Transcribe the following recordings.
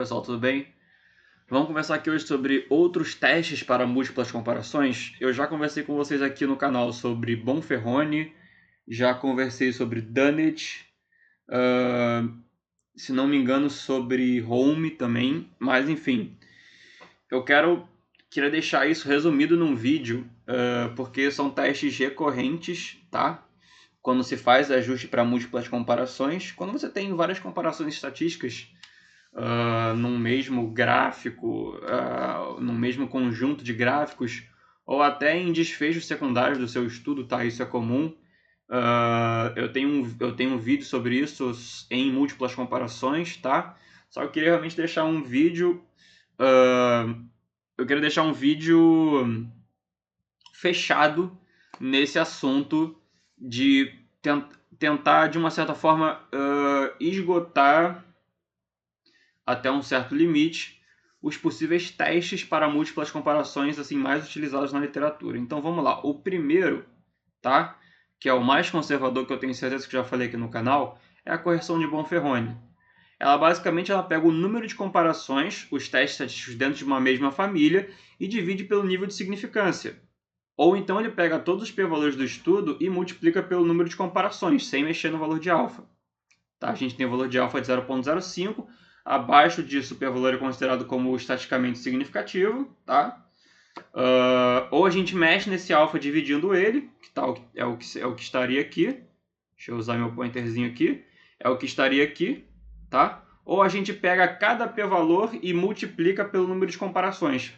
Pessoal, tudo bem? Vamos conversar aqui hoje sobre outros testes para múltiplas comparações. Eu já conversei com vocês aqui no canal sobre Bonferroni, já conversei sobre Dunnett, se não me engano sobre Home também, mas enfim. Eu queria deixar isso resumido num vídeo, porque são testes recorrentes, tá? Quando se faz ajuste para múltiplas comparações, quando você tem várias comparações estatísticas, num mesmo gráfico, num mesmo conjunto de gráficos, ou até em desfechos secundários do seu estudo, tá? Isso é comum. Eu tenho um vídeo sobre isso em múltiplas comparações, tá? Só que eu queria realmente deixar um vídeo. Eu queria deixar um vídeo fechado nesse assunto de tentar, de uma certa forma, esgotar até um certo limite os possíveis testes para múltiplas comparações assim mais utilizados na literatura. Então vamos lá. O primeiro, tá? Que é o mais conservador, que eu tenho certeza que já falei aqui no canal, é a correção de Bonferroni. Ela pega o número de comparações, os testes estatísticos dentro de uma mesma família e divide pelo nível de significância. Ou então ele pega todos os p-valores do estudo e multiplica pelo número de comparações, sem mexer no valor de alfa. Tá? A gente tem o valor de alfa de 0,05, abaixo disso o p-valor é considerado como estatisticamente significativo, tá? Ou a gente mexe nesse alfa dividindo ele, que é o que estaria aqui. Deixa eu usar meu pointerzinho aqui. É o que estaria aqui, tá? Ou a gente pega cada p-valor e multiplica pelo número de comparações,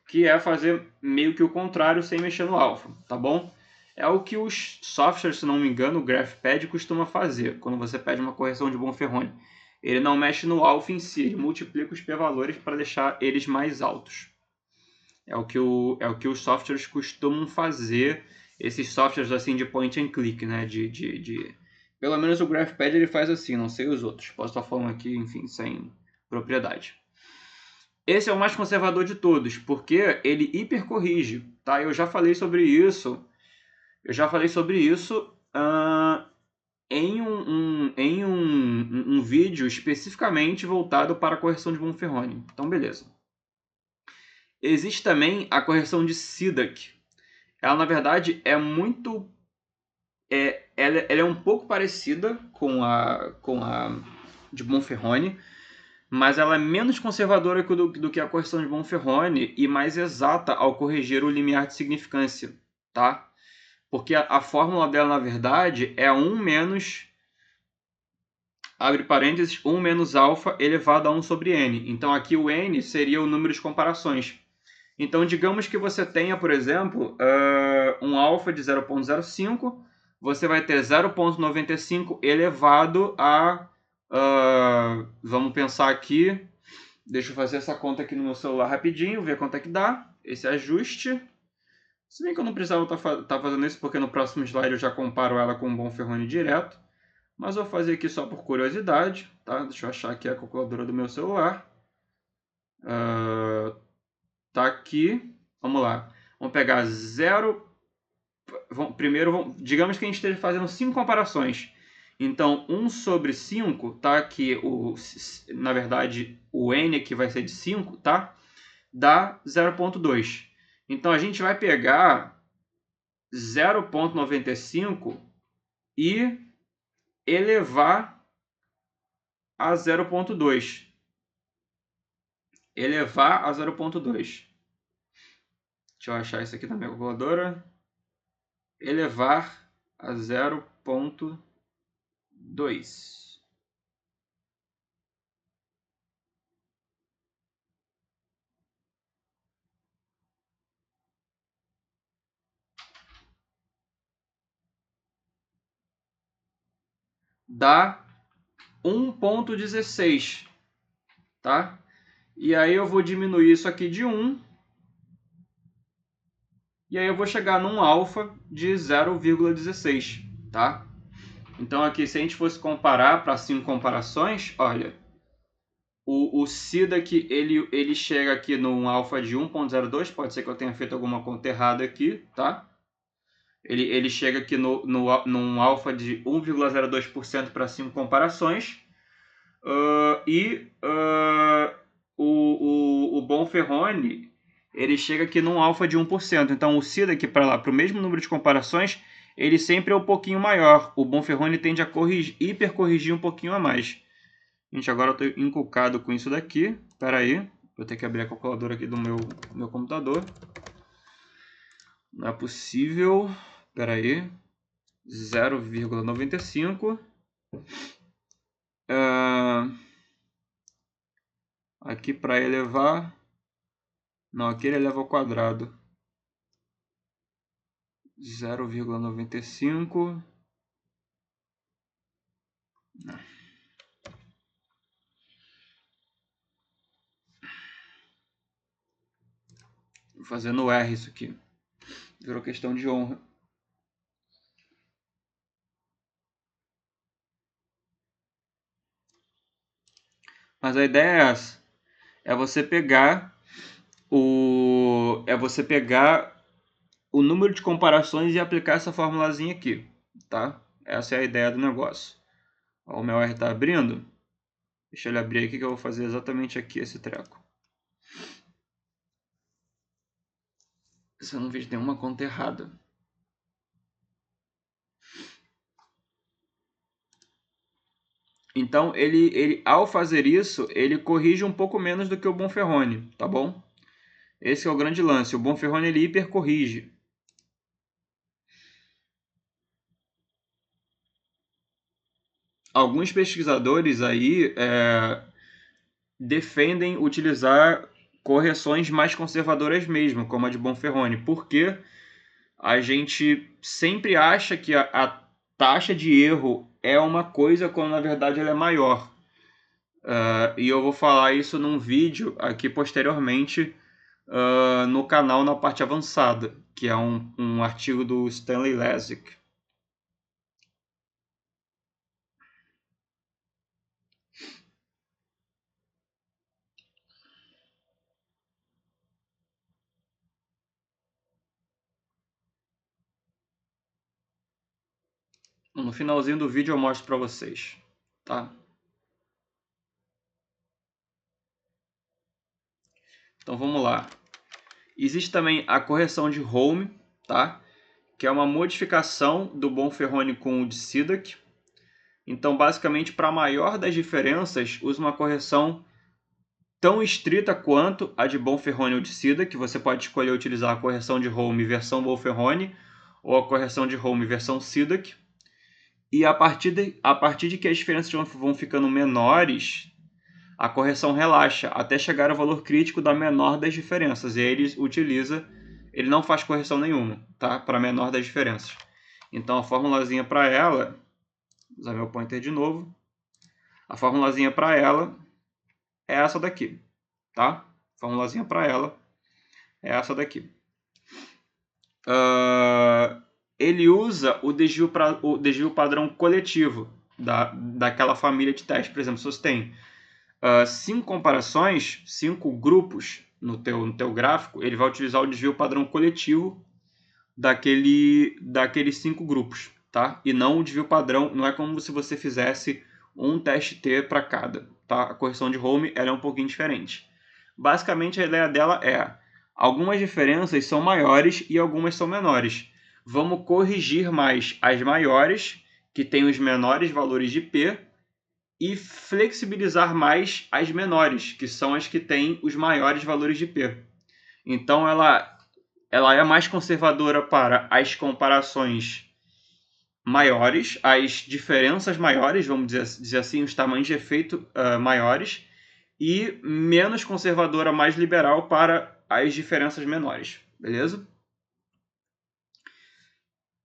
que é fazer meio que o contrário sem mexer no alfa, tá bom? É o que os softwares, se não me engano, o GraphPad costuma fazer quando você pede uma correção de Bonferroni. Ele não mexe no alfa em si, ele multiplica os p-valores para deixar eles mais altos. É o que os softwares costumam fazer, esses softwares assim de point and click, né? Pelo menos o GraphPad ele faz assim, não sei os outros. Posso estar falando aqui, enfim, sem propriedade. Esse é o mais conservador de todos, porque ele hipercorrige, tá? Eu já falei sobre isso. Em um vídeo especificamente voltado para a correção de Bonferroni. Então, beleza. Existe também a correção de Sidak. Ela, na verdade, é muito... ela é um pouco parecida com a de Bonferroni, mas ela é menos conservadora do que a correção de Bonferroni e mais exata ao corrigir o limiar de significância, tá? Porque a fórmula dela, na verdade, é 1 menos, abre parênteses, 1 menos alfa elevado a 1 sobre n. Então aqui o n seria o número de comparações. Então digamos que você tenha, por exemplo, um alfa de 0,05, você vai ter 0,95 elevado a... vamos pensar aqui, deixa eu fazer essa conta aqui no meu celular rapidinho, ver quanto é que dá, esse ajuste. Se bem que eu não precisava estar fazendo isso, porque no próximo slide eu já comparo ela com o Bonferroni direto. Mas eu vou fazer aqui só por curiosidade, tá? Deixa eu achar aqui a calculadora do meu celular. Tá aqui. Vamos lá. Vamos pegar 0... Primeiro, digamos que a gente esteja fazendo 5 comparações. Então, 1 sobre 5, tá? Aqui, na verdade, o n aqui vai ser de 5, tá? Dá 0,2. Então, a gente vai pegar 0,95 e elevar a 0,2. Elevar a 0,2. Deixa eu achar isso aqui na minha calculadora. Elevar a 0,2. Dá 1,16, tá? E aí eu vou diminuir isso aqui de 1. E aí eu vou chegar num alfa de 0,16, tá? Então aqui, se a gente fosse comparar para 5 comparações, olha, o Sidak ele chega aqui num alfa de 1,02, pode ser que eu tenha feito alguma conta errada aqui, tá? Ele chega aqui num alfa de 1,02% para 5 comparações. Bonferroni, ele chega aqui num alfa de 1%. Então, o SIDAC para lá, para o mesmo número de comparações, ele sempre é um pouquinho maior. O Bonferroni tende a hipercorrigir um pouquinho a mais. Gente, agora eu estou encucado com isso daqui. Espera aí, vou ter que abrir a calculadora aqui do meu computador. Não é possível. Espera aí. 0,95. Aqui para elevar. Não, aqui ele eleva ao quadrado. 0,95. Vou fazer no R isso aqui. Virou questão de honra. Mas a ideia é essa. É você pegar o número de comparações e aplicar essa formulazinha aqui, tá? Essa é a ideia do negócio. Ó, o meu R está abrindo. Deixa ele abrir aqui que eu vou fazer exatamente aqui esse treco. Se eu não vejo nenhuma conta errada. Então, ele ao fazer isso, ele corrige um pouco menos do que o Bonferroni, tá bom? Esse é o grande lance. O Bonferroni, ele hipercorrige. Alguns pesquisadores aí defendem utilizar correções mais conservadoras mesmo, como a de Bonferroni, porque a gente sempre acha que a taxa de erro é uma coisa quando na verdade ela é maior. E eu vou falar isso num vídeo aqui posteriormente no canal na parte avançada, que é um artigo do Stanley Lazick. No finalzinho do vídeo eu mostro para vocês, tá? Então vamos lá. Existe também a correção de Holm, tá? Que é uma modificação do Bonferroni com o de SIDAC. Então, basicamente, para a maior das diferenças, usa uma correção tão estrita quanto a de Bonferroni ou de SIDAC, que você pode escolher utilizar a correção de Holm versão Bonferroni ou a correção de Holm versão SIDAC. E a partir de que as diferenças vão ficando menores, a correção relaxa até chegar ao valor crítico da menor das diferenças. E aí ele não faz correção nenhuma, tá? Para a menor das diferenças. Então a formulazinha para ela, vou usar meu pointer de novo. A formulazinha para ela é essa daqui, tá? A formulazinha para ela é essa daqui. Ele usa o desvio padrão coletivo daquela família de testes. Por exemplo, se você tem 5 comparações, 5 grupos no teu gráfico, ele vai utilizar o desvio padrão coletivo daqueles 5 grupos, tá? E não o desvio padrão, não é como se você fizesse um teste T para cada, tá? A correção de Holm ela é um pouquinho diferente. Basicamente, a ideia dela é: algumas diferenças são maiores e algumas são menores. Vamos corrigir mais as maiores, que têm os menores valores de P, e flexibilizar mais as menores, que são as que têm os maiores valores de P. Então, ela é mais conservadora para as comparações maiores, as diferenças maiores, vamos dizer assim, os tamanhos de efeito maiores, e menos conservadora, mais liberal para as diferenças menores, beleza?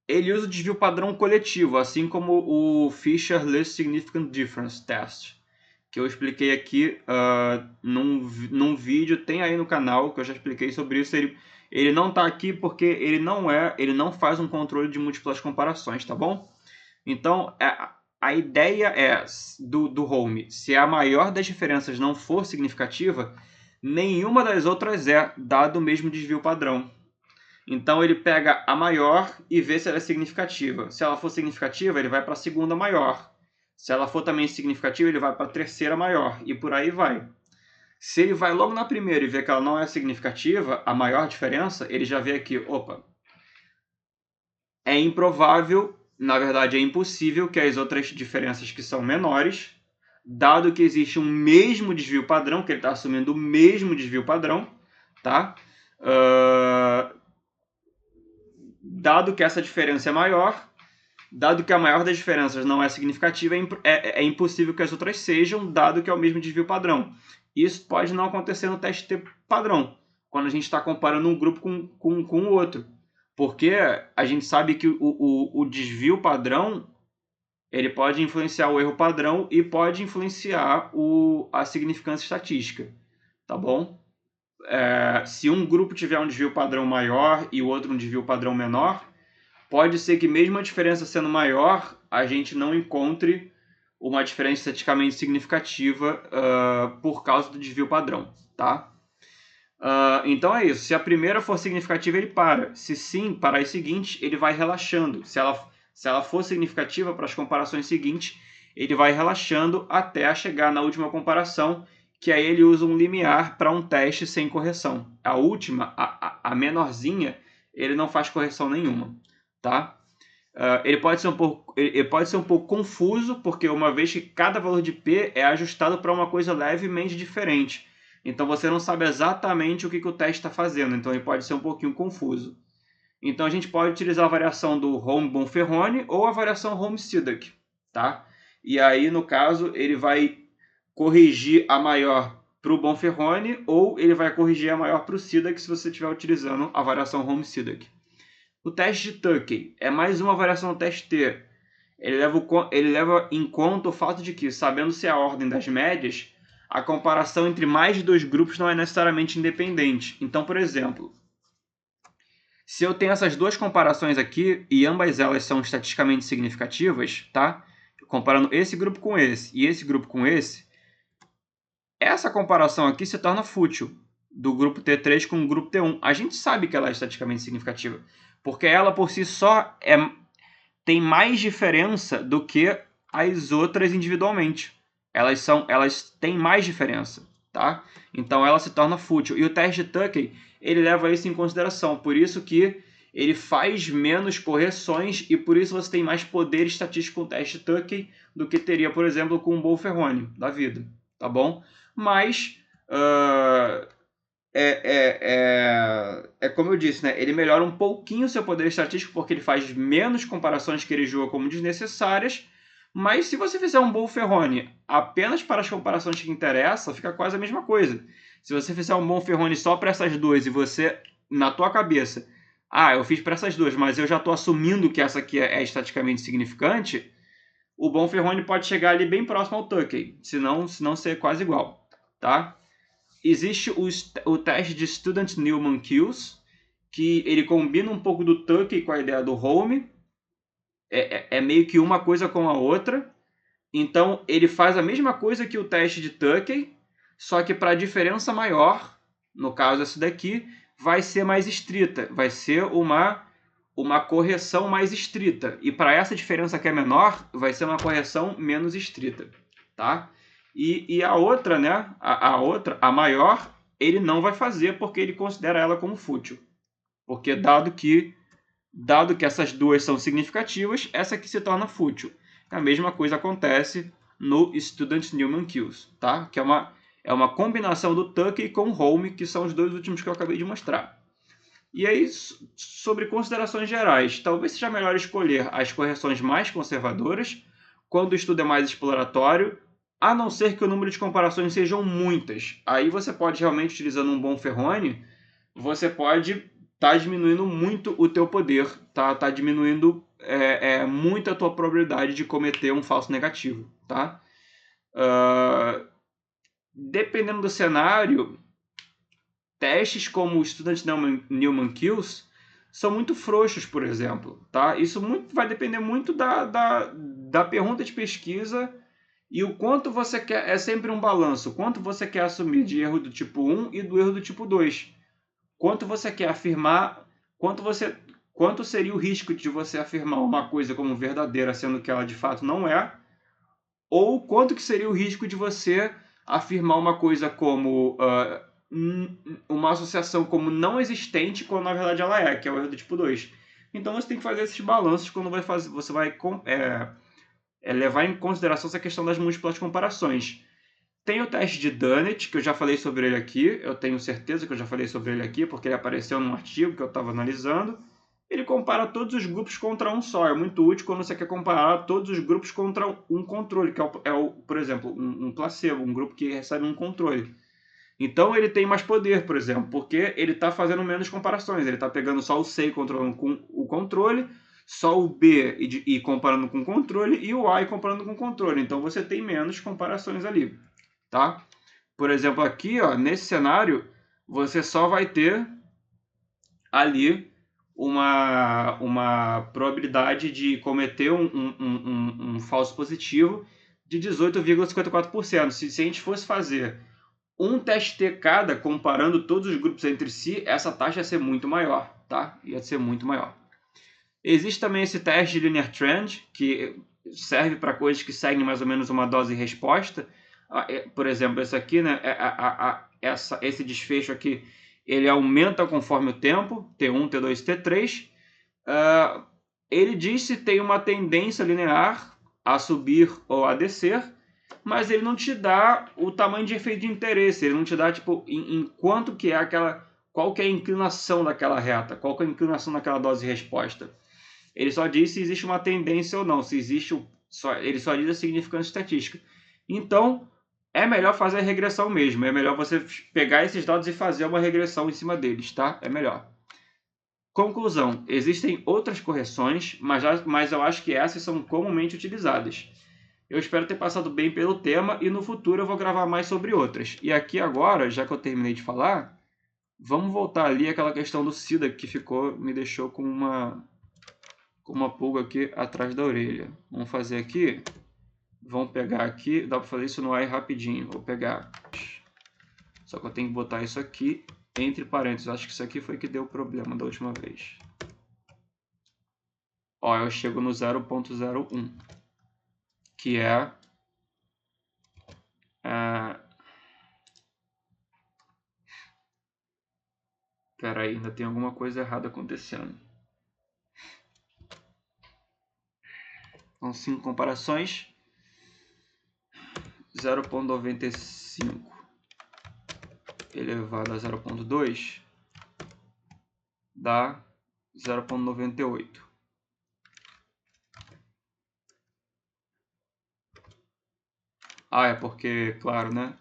Ele usa o desvio padrão coletivo, assim como o Fisher Least Significant Difference Test, que eu expliquei aqui num vídeo, tem aí no canal, que eu já expliquei sobre isso. Ele não está aqui porque ele não faz um controle de múltiplas comparações, tá bom? Então, a ideia é do Holm: se a maior das diferenças não for significativa, nenhuma das outras dado o mesmo desvio padrão. Então ele pega a maior e vê se ela é significativa. Se ela for significativa, ele vai para a segunda maior. Se ela for também significativa, ele vai para a terceira maior. E por aí vai. Se ele vai logo na primeira e vê que ela não é significativa, a maior diferença, ele já vê aqui, opa, é improvável, na verdade é impossível que as outras diferenças que são menores, dado que existe um mesmo desvio padrão, que ele está assumindo o mesmo desvio padrão, tá? Dado que essa diferença é maior, dado que a maior das diferenças não é significativa, é impossível que as outras sejam, dado que é o mesmo desvio padrão. Isso pode não acontecer no teste T padrão, quando a gente está comparando um grupo com o outro. Porque a gente sabe que o desvio padrão ele pode influenciar o erro padrão e pode influenciar a significância estatística. Tá bom? Se um grupo tiver um desvio padrão maior e o outro um desvio padrão menor, pode ser que mesmo a diferença sendo maior, a gente não encontre uma diferença estatisticamente significativa por causa do desvio padrão, tá? Então é isso. Se a primeira for significativa, ele para. Se sim, para as seguintes, ele vai relaxando. Se ela for significativa para as comparações seguintes, ele vai relaxando até chegar na última comparação, que aí ele usa um limiar para um teste sem correção. A última, a menorzinha, ele não faz correção nenhuma, tá? Ele pode ser um pouco confuso, porque uma vez que cada valor de P é ajustado para uma coisa levemente diferente. Então você não sabe exatamente o que o teste está fazendo, então ele pode ser um pouquinho confuso. Então a gente pode utilizar a variação do Holm-Bonferroni ou a variação Holm-Sidak, tá? E aí, no caso, ele vai corrigir a maior para o Bonferroni ou ele vai corrigir a maior para o Sidak se você estiver utilizando a variação Holm-Sidak. O teste de Tukey é mais uma variação do teste T. Ele leva em conta o fato de que, sabendo-se a ordem das médias, a comparação entre mais de dois grupos não é necessariamente independente. Então, por exemplo, se eu tenho essas duas comparações aqui e ambas elas são estatisticamente significativas, tá? Comparando esse grupo com esse e esse grupo com esse, essa comparação aqui se torna fútil, do grupo T3 com o grupo T1. A gente sabe que ela é estatisticamente significativa, porque ela por si só tem mais diferença do que as outras individualmente. Elas têm mais diferença, tá? Então ela se torna fútil. E o teste de Tukey, ele leva isso em consideração. Por isso que ele faz menos correções e por isso você tem mais poder estatístico com o teste de Tukey do que teria, por exemplo, com o Bonferroni da vida, tá bom? Mas como eu disse, né? Ele melhora um pouquinho o seu poder estatístico porque ele faz menos comparações que ele julga como desnecessárias. Mas se você fizer um Bonferroni apenas para as comparações que interessam, fica quase a mesma coisa. Se você fizer um Bonferroni só para essas duas e você, na tua cabeça, eu fiz para essas duas, mas eu já estou assumindo que essa aqui é estatisticamente significante, o Bonferroni pode chegar ali bem próximo ao Tukey, se não ser quase igual, tá? Existe o teste de Student Newman-Kills, que ele combina um pouco do Tukey com a ideia do Holm. É meio que uma coisa com a outra. Então, ele faz a mesma coisa que o teste de Tukey, só que para diferença maior, no caso esse daqui, vai ser mais estrita. Vai ser uma correção mais estrita. E para essa diferença que é menor, vai ser uma correção menos estrita, tá? E a outra, né? A maior, ele não vai fazer porque ele considera ela como fútil. Porque dado que essas duas são significativas, essa aqui se torna fútil. A mesma coisa acontece no Student Newman-Kills, tá? Que é uma combinação do Tukey com o Holm, que são os dois últimos que eu acabei de mostrar. E aí, sobre considerações gerais, talvez seja melhor escolher as correções mais conservadoras quando o estudo é mais exploratório, a não ser que o número de comparações sejam muitas. Aí você pode realmente, utilizando um Bonferroni, você pode estar diminuindo muito o teu poder, tá diminuindo muito a tua probabilidade de cometer um falso negativo, tá? Dependendo do cenário, testes como o Student Newman-Kills são muito frouxos, por exemplo, tá? Isso vai depender muito da pergunta de pesquisa e o quanto você quer, é sempre um balanço, quanto você quer assumir de erro do tipo 1 e do erro do tipo 2. Quanto você quer afirmar, quanto seria o risco de você afirmar uma coisa como verdadeira, sendo que ela de fato não é, ou quanto que seria o risco de você afirmar uma coisa como uma associação como não existente, quando na verdade ela é, que é o erro do tipo 2. Então você tem que fazer esses balanços quando você vai levar em consideração essa questão das múltiplas comparações. Tem o teste de Dunnett, que eu já falei sobre ele aqui, eu tenho certeza que eu já falei sobre ele aqui, porque ele apareceu num artigo que eu estava analisando. Ele compara todos os grupos contra um só. É muito útil quando você quer comparar todos os grupos contra um controle, que por exemplo, um placebo, um grupo que recebe um controle. Então ele tem mais poder, por exemplo, porque ele está fazendo menos comparações. Ele está pegando só o C e controlando com o controle, só o B e comparando com o controle, e o A e comparando com o controle. Então você tem menos comparações ali, tá? Por exemplo, aqui, ó, nesse cenário, você só vai ter ali uma probabilidade de cometer um falso positivo de 18,54%. Se a gente fosse fazer um teste T cada, comparando todos os grupos entre si, essa taxa ia ser muito maior, tá? Ia ser muito maior. Existe também esse teste de linear trend, que serve para coisas que seguem mais ou menos uma dose e resposta. Por exemplo, esse aqui, né? Esse desfecho aqui, ele aumenta conforme o tempo, T1, T2, T3. Ele diz se tem uma tendência linear a subir ou a descer, mas ele não te dá o tamanho de efeito de interesse, ele não te dá tipo em quanto que é aquela, qual que é a inclinação daquela reta, qual que é a inclinação daquela dose de resposta. Ele só diz se existe uma tendência ou não, se existe ele só diz a significância estatística. Então, é melhor fazer a regressão mesmo, é melhor você pegar esses dados e fazer uma regressão em cima deles, tá? É melhor. Conclusão, existem outras correções, mas eu acho que essas são comumente utilizadas. Eu espero ter passado bem pelo tema e no futuro eu vou gravar mais sobre outras. E aqui agora, já que eu terminei de falar, vamos voltar ali àquela questão do SIDA que me deixou com uma pulga aqui atrás da orelha. Vamos fazer aqui, vamos pegar aqui, dá para fazer isso no AI rapidinho. Vou pegar, só que eu tenho que botar isso aqui entre parênteses. Acho que isso aqui foi que deu problema da última vez. Ó, eu chego no 0.01, que é Espera aí, ainda tem alguma coisa errada acontecendo. Então, 5 comparações. 0.95 elevado a 0.2 dá 0.98. É porque, claro, né?